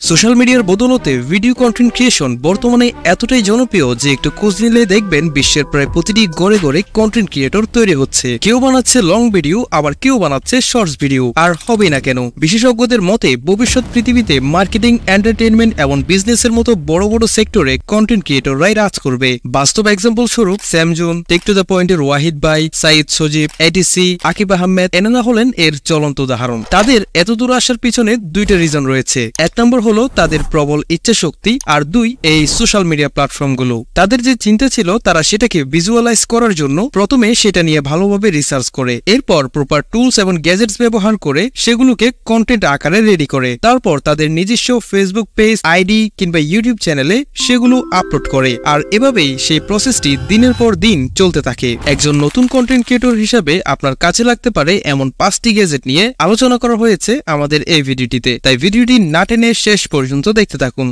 Social মিডিয়ার বদৌলতে video content creation বর্তমানে এতটাই জনপ্রিয় যে একটু খোঁজ নিলে দেখবেন বিশ্বের প্রায় প্রতিটি গড়ে গড়ে কন্টেন্ট ক্রিয়েটর তৈরি হচ্ছে। কেউ বানাচ্ছে লং ভিডিও, আবার কেউ বানাচ্ছে শর্টস ভিডিও। আর হবে না কেন? বিশেষজ্ঞদের মতে ভবিষ্যৎ পৃথিবীতে মার্কেটিং, এন্টারটেইনমেন্ট এবং বিজনেসের মতো বড় বড় সেক্টরে কন্টেন্ট ক্রিয়েটররাই রাজ করবে। বাস্তব এক্সাম্পল স্বরূপ স্যামজুন, টেক টু দ্য পয়েন্টের ওয়াহিদ ভাই, সাইদ সজীব, এটিসি, আকিব আহমেদ এনারা হলেন এর চলন্ত উদাহরণ। তাদের এত দূর আসার পিছনে দুইটা রিজন রয়েছে। এক নম্বর হলো তাদের প্রবল ইচ্ছা শক্তি, আর দুই এই সোশ্যাল মিডিয়া প্ল্যাটফর্মগুলো। তাদের যে চিন্তা ছিল তারা সেটাকে ভিজুয়ালাইজ করার জন্য প্রথমে সেটা নিয়ে ভালোভাবে রিসার্চ করে, এরপর প্রপার টুলস এবং গ্যাজেটস ব্যবহার করে সেগুলোকে কন্টেন্ট আকারে রেডি করে, তারপর তাদের নিজস্ব ফেসবুক পেজ, আইডি কিংবা ইউটিউব চ্যানেলে সেগুলো আপলোড করে। আর এভাবেই সেই প্রসেসটি দিনের পর দিন চলতে থাকে। একজন নতুন কন্টেন্ট ক্রিয়েটর হিসাবে আপনার কাছে লাগতে পারে এমন 5টি গ্যাজেট নিয়ে আলোচনা করা হয়েছে আমাদের এই ভিডিওটিতে, তাই ভিডিওটি না টেনে শেষ পর্যন্ত দেখতে থাকুন।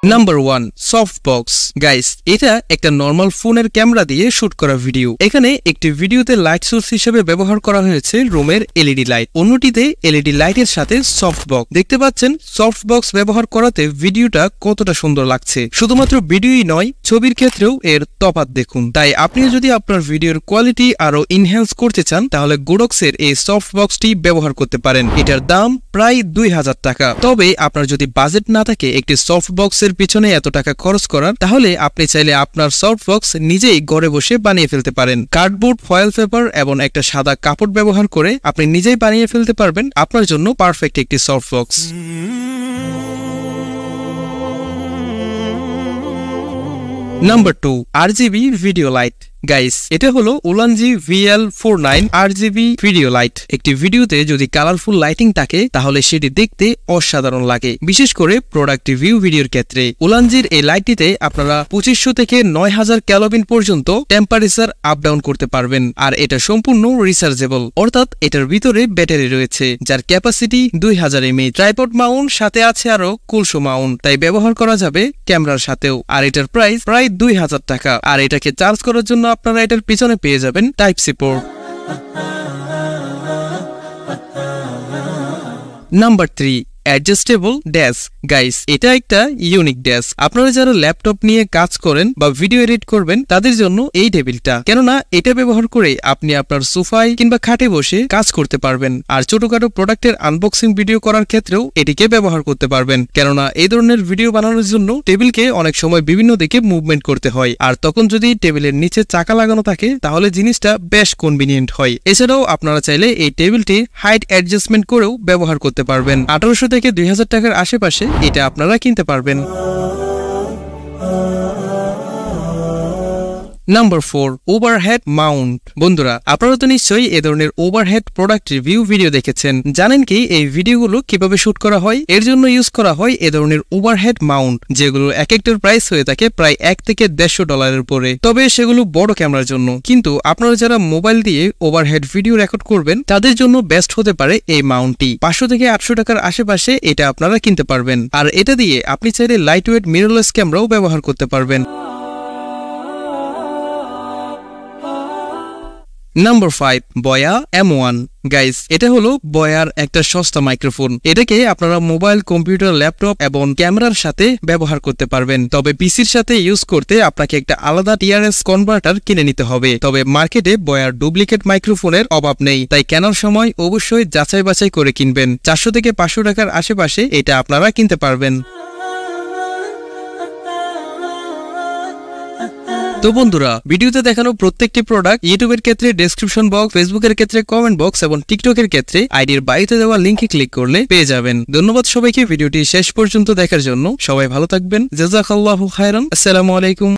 নাম্বার 1, সফটবক্স। গাইস, এটা একটা নর্মাল ফোনের ক্যামেরা দিয়ে শুট করা ভিডিও। এখানে একটি ভিডিওতে লাইট সোর্স হিসেবে ব্যবহার করা হয়েছে রুমের এলইডি লাইট, অন্যটিতে এলইডি লাইটের সাথে সফটবক্স। দেখতে পাচ্ছেন সফটবক্স ব্যবহার করাতে ভিডিওটা কতটা সুন্দর লাগছে। শুধুমাত্র ভিডিওই নয়, ছবির ক্ষেত্রেও এর তফাৎ দেখুন। তাই আপনি যদি আপনার ভিডিওর কোয়ালিটি আরো ইনহ্যান্স করতে চান তাহলে গোডক্সের এই সফটবক্সটি ব্যবহার করতে পারেন। এটার দাম প্রায় 2000 টাকা। তবে আপনার যদি বাজেট না থাকে একটি সফটবক্সের পিছনে এত টাকা খরচ করার, তাহলে আপনি চাইলে আপনার সফটবক্স নিজেই ঘরে বসে বানিয়ে ফেলতে পারেন। কার্ডবোর্ড, ফয়েল পেপার এবং একটা সাদা কাপড় ব্যবহার করে আপনি নিজেই বানিয়ে ফেলতে পারবেন আপনার জন্য পারফেক্ট একটি softbox. Number 2, RGB video light. Guys, এটা হলো Ulanzi VL49 RGB video light. একটি ভিডিওতে যদি কালারফুল লাইটিং থাকে তাহলে সেটি দেখতে অসাধারণ লাগে, বিশেষ করে প্রোডাক্ট রিভিউ ভিডিওর ক্ষেত্রে। উলানজির এই লাইটটিতে আপনারা 2500 থেকে 9000 কেলভিন পর্যন্ত টেম্পারেচার আপ ডাউন করতে পারবেন। আর এটা সম্পূর্ণ রিচার্জেবল, অর্থাৎ এটার ভিতরে ব্যাটারি রয়েছে যার ক্যাপাসিটি 2000 mAh। ট্রাইপড মাউন্ট, সাথে আছে আরো কুলসো মাউন্ট, তাই ব্যবহার করা যাবে ক্যামেরার সাথেও। আর এটার প্রাইস প্রায় 2000 টাকা। আর এটাকে চার্জ করার জন্য আপনারা এটার পিছনে পেয়ে যাবেন type C port. Number 3, adjustable desk. Guys, এটা একটা ইউনিক ডেস্ক। আপনারা যারা ল্যাপটপ নিয়ে কাজ করেন বা ভিডিও এডিট করবেন তাদের জন্য এই টেবিলটা, কেননা এটা ব্যবহার করে আপনি আপনার সোফায় কিংবা খাটে বসে কাজ করতে পারবেন। আর ছোটখাটো প্রোডাক্টের আনবক্সিং ভিডিও করার ক্ষেত্রেও এটিকে ব্যবহার করতে পারবেন, কেননা এই ধরনের ভিডিও বানানোর জন্য টেবিলকে অনেক সময় বিভিন্ন দিকে মুভমেন্ট করতে হয়। আর তখন যদি টেবিলের নিচে চাকা লাগানো থাকে তাহলে জিনিসটা বেশ কনভিনিয়েন্ট হয়। এছাড়াও আপনারা চাইলে এই টেবিলটি হাইট অ্যাডজাস্টমেন্ট করেও ব্যবহার করতে পারবেন। 1800 থেকে 2000 টাকার আশেপাশে এটা আপনারা কিনতে পারবেন। Number 4, overhead Mount. বন্ধুরা, আপনারা তো নিশ্চয়ই এ ধরনের ওভারহেড প্রোডাক্ট রিভিউ ভিডিও দেখেছেন। জানেন কি এই ভিডিওগুলো কিভাবে শুট করা হয়? এর জন্য ইউজ করা হয় এ ধরনের ওভারহেড মাউন্ট, যেগুলো এক একটার প্রাইস হয়ে থাকে প্রায় $1 থেকে $150 উপরে। তবে সেগুলো বড় ক্যামেরার জন্য, কিন্তু আপনারা যারা মোবাইল দিয়ে ওভারহেড ভিডিও রেকর্ড করবেন তাদের জন্য বেস্ট হতে পারে এই মাউন্টটি। 500 থেকে 800 টাকার আশেপাশে এটা আপনারা কিনতে পারবেন। আর এটা দিয়ে আপনি চাইলে লাইট ওয়েট মিররলেস ক্যামেরাও ব্যবহার করতে পারবেন। নাম্বার 5, বয়া M1। গাইস, এটা হলো বয়ার একটা সস্তা মাইক্রোফোন। এটাকে আপনারা মোবাইল, কম্পিউটার, ল্যাপটপ এবং ক্যামেরার সাথে ব্যবহার করতে পারবেন। তবে পিসির সাথে ইউজ করতে আপনাকে একটা আলাদা TRS কনভার্টার কিনে নিতে হবে। তবে মার্কেটে বয়ার ডুপ্লিকেট মাইক্রোফোনের অভাব নেই, তাই কেনার সময় অবশ্যই যাচাই বাছাই করে কিনবেন। 400 থেকে 500 টাকার আশেপাশে এটা আপনারা কিনতে পারবেন। তো বন্ধুরা, ভিডিওতে দেখানো প্রত্যেকটি প্রোডাক্ট ইউটিউবের ক্ষেত্রে ডেসক্রিপশন বক্স, ফেসবুকের ক্ষেত্রে কমেন্ট বক্স এবং টিকটকের ক্ষেত্রে আইডির বায়োতে দেওয়া লিংকে ক্লিক করলে পেয়ে যাবেন। ধন্যবাদ সবাইকে ভিডিওটি শেষ পর্যন্ত দেখার জন্য। সবাই ভালো থাকবেন। জাযাকাল্লাহু খায়রান। আসসালামু আলাইকুম।